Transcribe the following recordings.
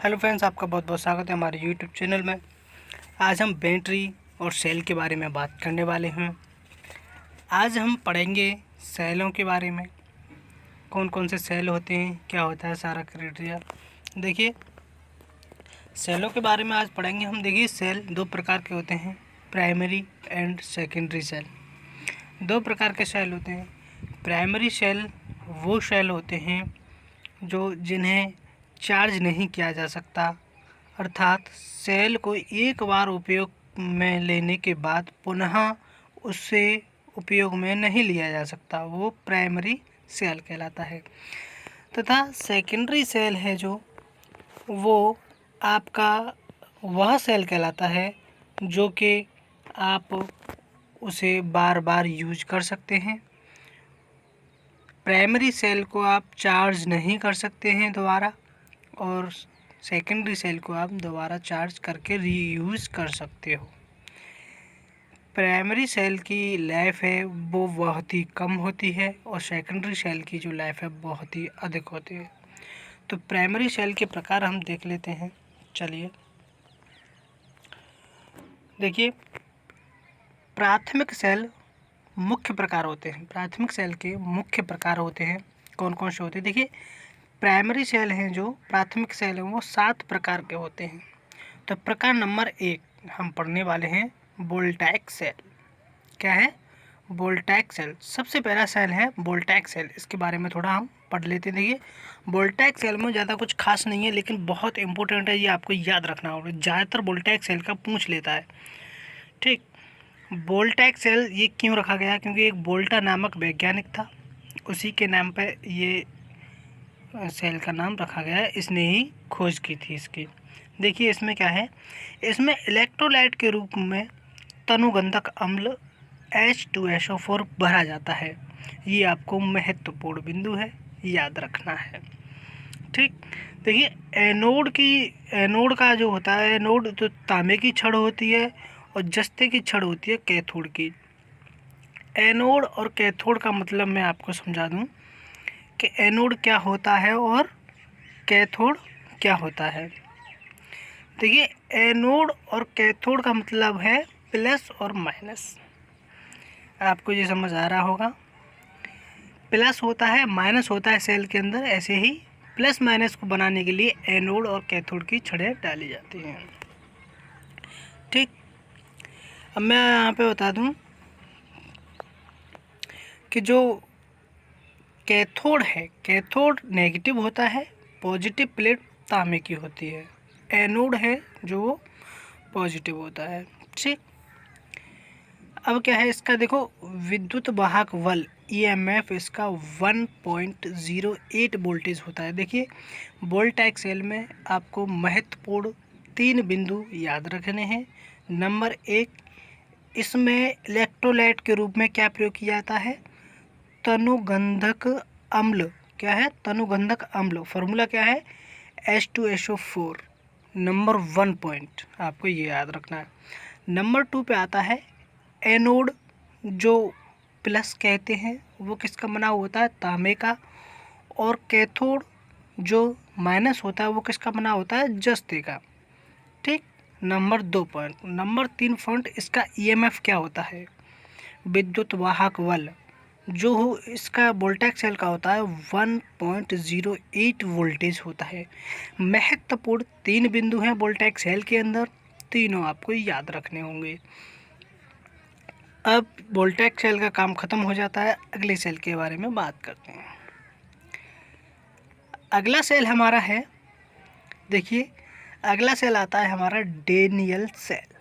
Hello friends, आपका बहुत बहुत स्वागत है हमारे यूट्यूब चैनल में। आज हम बैटरी और सेल के बारे में बात करने वाले हैं। आज हम पढ़ेंगे सेलों के बारे में, कौन कौन से सेल होते हैं, क्या होता है सारा क्राइटेरिया। देखिए, सेलों के बारे में आज पढ़ेंगे हम। देखिए, सेल दो प्रकार के होते हैं, प्राइमरी एंड सेकेंडरी सेल। दो प्रकार के सेल होते हैं। प्राइमरी सेल वो सेल होते हैं जो जिन्हें चार्ज नहीं किया जा सकता, अर्थात सेल को एक बार उपयोग में लेने के बाद पुनः उससे उपयोग में नहीं लिया जा सकता, वो प्राइमरी सेल कहलाता है। तथा सेकेंडरी सेल है जो, वो आपका वह सेल कहलाता है जो कि आप उसे बार बार यूज कर सकते हैं। प्राइमरी सेल को आप चार्ज नहीं कर सकते हैं दोबारा, और सेकेंडरी सेल को आप दोबारा चार्ज करके रीयूज़ कर सकते हो। प्राइमरी सेल की लाइफ है वो बहुत ही कम होती है और सेकेंडरी सेल की जो लाइफ है बहुत ही अधिक होती है। तो प्राइमरी सेल के प्रकार हम देख लेते हैं। चलिए देखिए, प्राथमिक सेल मुख्य प्रकार होते हैं। प्राथमिक सेल के मुख्य प्रकार होते हैं, कौन कौन से होते हैं। देखिए, प्राइमरी सेल हैं जो प्राथमिक सेल हैं वो 7 प्रकार के होते हैं। तो प्रकार नंबर 1 हम पढ़ने वाले हैं वोल्टैक सेल। क्या है? वोल्टैक सेल। सबसे पहला सेल है वोल्टैक सेल। इसके बारे में थोड़ा हम पढ़ लेते हैं। देखिए, वोल्टैक सेल में ज़्यादा कुछ खास नहीं है, लेकिन बहुत इंपॉर्टेंट है, ये आपको याद रखना होगा। ज़्यादातर वोल्टैक सेल का पूछ लेता है। ठीक, वोल्टैक सेल ये क्यों रखा गया? क्योंकि एक वोल्टा नामक वैज्ञानिक था, उसी के नाम पर ये सेल का नाम रखा गया है, इसने ही खोज की थी इसकी। देखिए, इसमें क्या है, इसमें इलेक्ट्रोलाइट के रूप में तनुगंधक अम्ल H2SO4 भरा जाता है। ये आपको महत्वपूर्ण बिंदु है, याद रखना है। ठीक, देखिए, एनोड का जो होता है, एनोड तो तांबे की छड़ होती है और जस्ते की छड़ होती है कैथोड की। एनोड और कैथोड का मतलब मैं आपको समझा दूं कि एनोड क्या होता है और कैथोड क्या होता है। देखिए, एनोड और कैथोड का मतलब है प्लस और माइनस। आपको ये समझ आ रहा होगा। प्लस होता है, माइनस होता है सेल के अंदर। ऐसे ही प्लस माइनस को बनाने के लिए एनोड और कैथोड की छड़ें डाली जाती हैं। ठीक, अब मैं यहाँ पे बता दूँ कि जो कैथोड है, कैथोड नेगेटिव होता है, पॉजिटिव प्लेट तांबे की होती है। एनोड है जो वो पॉजिटिव होता है। ठीक, अब क्या है इसका, देखो, विद्युत वाहक बल EMF इसका 1.08 वोल्टेज होता है। देखिए, वोल्टैक सेल में आपको महत्वपूर्ण 3 बिंदु याद रखने हैं। नंबर 1, इसमें इलेक्ट्रोलाइट के रूप में क्या प्रयोग किया जाता है? तनुगंधक अम्ल। क्या है? तनुगंधक अम्ल। फॉर्मूला क्या है? H2SO4। नंबर 1 पॉइंट आपको ये याद रखना है। नंबर 2 पे आता है एनोड, जो प्लस कहते हैं, वो किसका बना हुआ होता है? तांबे का। और कैथोड जो माइनस होता है वो किसका बना होता है? जस्ते का। ठीक, नंबर 2 पॉइंट। नंबर 3 पॉइंट, इसका EMF क्या होता है? विद्युत वाहक बल जो हो इसका वोल्टैक सेल का होता है 1.08 वोल्टेज होता है। महत्वपूर्ण 3 बिंदु हैं वोल्टैक सेल के अंदर, तीनों आपको याद रखने होंगे। अब वोल्टैक सेल का काम खत्म हो जाता है, अगले सेल के बारे में बात करते हैं। अगला सेल हमारा है, देखिए, अगला सेल आता है हमारा डेनियल सेल।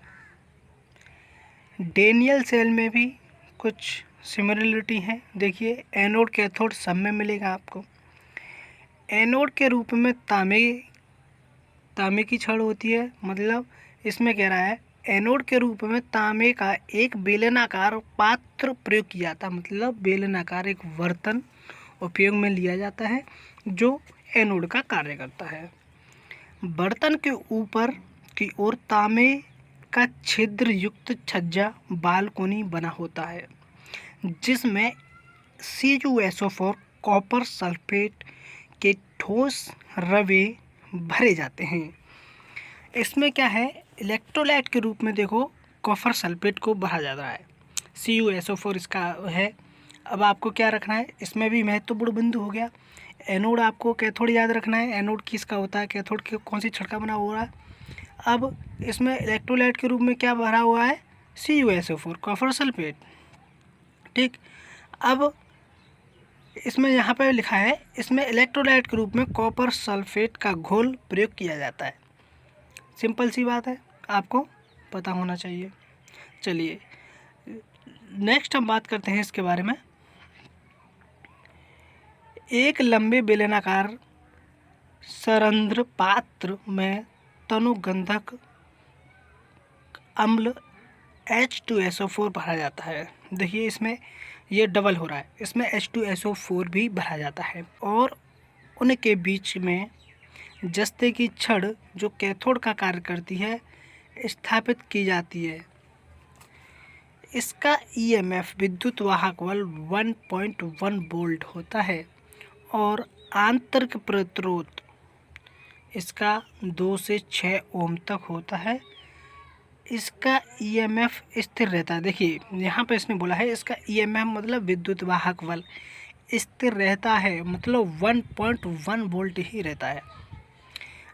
डेनियल सेल में भी कुछ सिमिलरिटी है। देखिए, एनोड कैथोड सब में मिलेगा आपको। एनोड के रूप में तांबे की छड़ होती है। मतलब इसमें कह रहा है, एनोड के रूप में तांबे का एक बेलनाकार पात्र प्रयोग किया जाता है। मतलब बेलनाकार एक बर्तन उपयोग में लिया जाता है जो एनोड का कार्य करता है। बर्तन के ऊपर की ओर तांबे का छिद्र युक्त छज्जा बालकोनी बना होता है, जिसमें CuSO4 कॉपर सल्फेट के ठोस रवे भरे जाते हैं। इसमें क्या है, इलेक्ट्रोलाइट के रूप में देखो कॉपर सल्फेट को भरा जा रहा है, CuSO4 इसका है। अब आपको क्या रखना है, इसमें भी महत्वपूर्ण बिंदु हो गया। एनोड आपको कैथोड याद रखना है, एनोड किसका होता है, कैथोड की कौन सी छड़का बना हुआ है। अब इसमें इलेक्ट्रोलाइट के रूप में क्या भरा हुआ है, CuSO4 कॉपर सल्फेट। ठीक, अब इसमें यहाँ पर लिखा है, इसमें इलेक्ट्रोलाइट के रूप में कॉपर सल्फेट का घोल प्रयोग किया जाता है। सिंपल सी बात है, आपको पता होना चाहिए। चलिए नेक्स्ट हम बात करते हैं इसके बारे में। एक लंबे बेलनाकार सरंध्र पात्र में तनुगंधक अम्ल H2SO4 भरा जाता है। देखिए इसमें ये डबल हो रहा है, इसमें H2SO4 भी भरा जाता है और उनके बीच में जस्ते की छड़ जो कैथोड का कार्य करती है स्थापित की जाती है। इसका EMF विद्युत वाहक बल 1.1 वोल्ट होता है और आंतरिक प्रतिरोध इसका 2 से 6 ओम तक होता है। इसका EMF स्थिर रहता है। देखिए यहाँ पे इसने बोला है इसका EMF मतलब विद्युत वाहक बल स्थिर रहता है, मतलब 1.1 वोल्ट ही रहता है।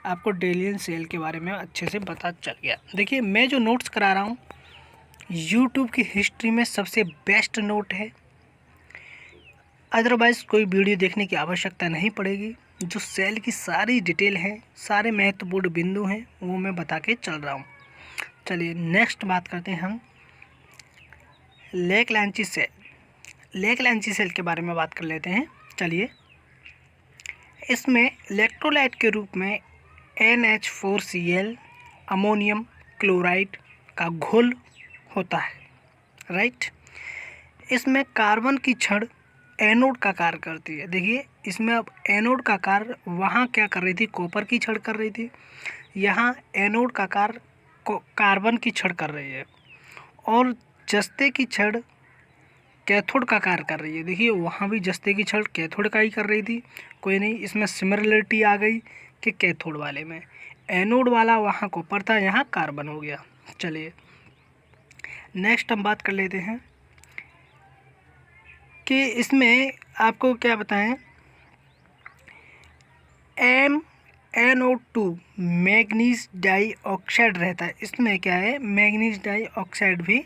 आपको डेलियन सेल के बारे में अच्छे से पता चल गया। देखिए मैं जो नोट्स करा रहा हूँ यूट्यूब की हिस्ट्री में सबसे बेस्ट नोट है, अदरवाइज़ कोई वीडियो देखने की आवश्यकता नहीं पड़ेगी। जो सेल की सारी डिटेल है, सारे महत्वपूर्ण बिंदु हैं, वो मैं बता के चल रहा हूँ। चलिए नेक्स्ट बात करते हैं हम लेक-लांची सेल। लेक-लांची सेल के बारे में बात कर लेते हैं। चलिए, इसमें इलेक्ट्रोलाइट के रूप में NH4Cl अमोनियम क्लोराइड का घोल होता है, राइट। इसमें कार्बन की छड़ एनोड का कार्य करती है। देखिए इसमें अब एनोड का कार्य वहाँ क्या कर रही थी, कॉपर की छड़ कर रही थी, यहाँ एनोड का कार्य कार्बन की छड़ कर रही है और जस्ते की छड़ कैथोड का कार्य कर रही है। देखिए वहाँ भी जस्ते की छड़ कैथोड का ही कर रही थी, कोई नहीं, इसमें सिमिलरिटी आ गई कि कैथोड वाले में एनोड वाला वहाँ कॉपर था, यहाँ कार्बन हो गया। चलिए नेक्स्ट हम बात कर लेते हैं कि इसमें आपको क्या बताएं, MnO2 मैग्नीज डाइऑक्साइड रहता है। इसमें क्या है, मैग्नीज डाइऑक्साइड भी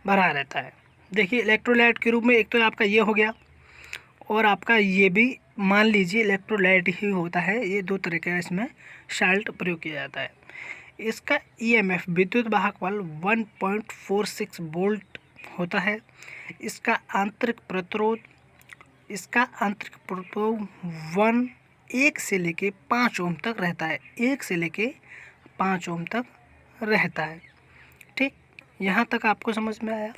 भरा रहता है। देखिए इलेक्ट्रोलाइट के रूप में एक तो आपका ये हो गया और आपका ये भी मान लीजिए इलेक्ट्रोलाइट ही होता है। ये दो तरह का इसमें साल्ट प्रयोग किया जाता है। इसका EMF विद्युत वाहक बल 1.46 वोल्ट होता है। इसका आंतरिक प्रतिरोध 1 से लेके 5 ओम तक रहता है, 1 से लेके 5 ओम तक रहता है। ठीक, यहाँ तक आपको समझ में आया।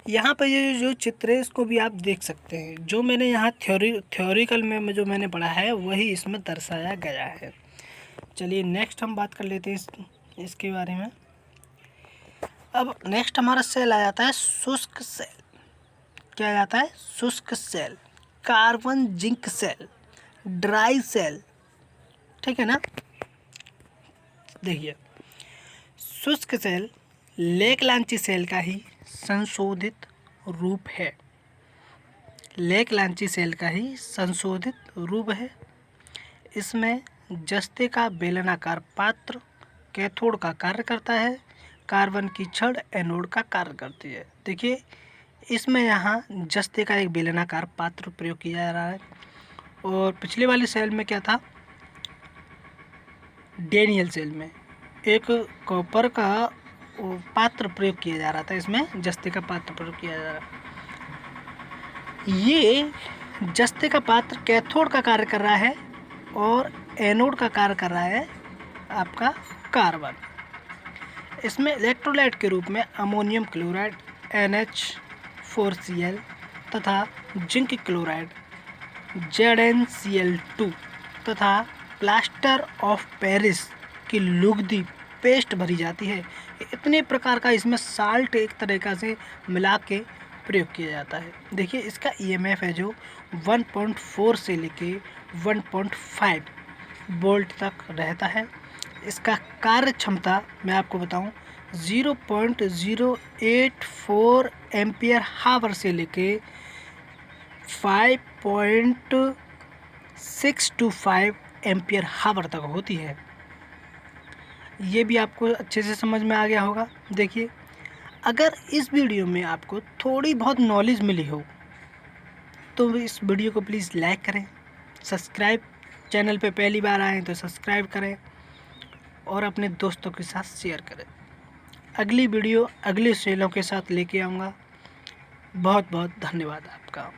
यहाँ पर ये जो चित्र है इसको भी आप देख सकते हैं। जो मैंने यहाँ थ्योरिकल में जो मैंने पढ़ा है वही इसमें दर्शाया गया है। चलिए नेक्स्ट हम बात कर लेते हैं इसके बारे में। अब नेक्स्ट हमारा सेल आ जाता है शुष्क सेल। क्या आ जाता है, शुष्क cell, carbon zinc cell, dry cell, ठीक है ना। देखिए शुष्क सेल लेक-लांची सेल का ही संशोधित रूप है। लेक-लांची सेल का ही संशोधित रूप है। इसमें जस्ते का बेलनाकार पात्र कैथोड का कार्य करता है, कार्बन की छड़ एनोड का कार्य करती है। देखिए इसमें यहाँ जस्ते का एक बेलनाकार पात्र प्रयोग किया जा रहा है और पिछले वाले सेल में क्या था, डेनियल सेल में एक कॉपर का पात्र प्रयोग किया जा रहा था, इसमें जस्ते का पात्र प्रयोग किया जा रहा है। ये जस्ते का पात्र कैथोड का कार्य कर रहा है और एनोड का कार्य कर रहा है आपका कार्बन। इसमें इलेक्ट्रोलाइट के रूप में अमोनियम क्लोराइड NH4Cl तथा जिंक क्लोराइड ZnCl2 तथा प्लास्टर ऑफ पेरिस की लुगदी पेस्ट भरी जाती है। इतने प्रकार का इसमें साल्ट एक तरीक़ा से मिला के प्रयोग किया जाता है। देखिए इसका EMF है जो 1.4 से लेके 1.5 वोल्ट तक रहता है। इसका कार्य क्षमता मैं आपको बताऊं 0.084 एम्पियर हावर से लेके 5.625 एम्पियर हावर तक होती है। ये भी आपको अच्छे से समझ में आ गया होगा। देखिए, अगर इस वीडियो में आपको थोड़ी बहुत नॉलेज मिली हो तो इस वीडियो को प्लीज़ लाइक करें, सब्सक्राइब, चैनल पे पहली बार आएँ तो सब्सक्राइब करें और अपने दोस्तों के साथ शेयर करें। अगली वीडियो अगले सेलों के साथ लेके आऊँगा। बहुत बहुत धन्यवाद आपका।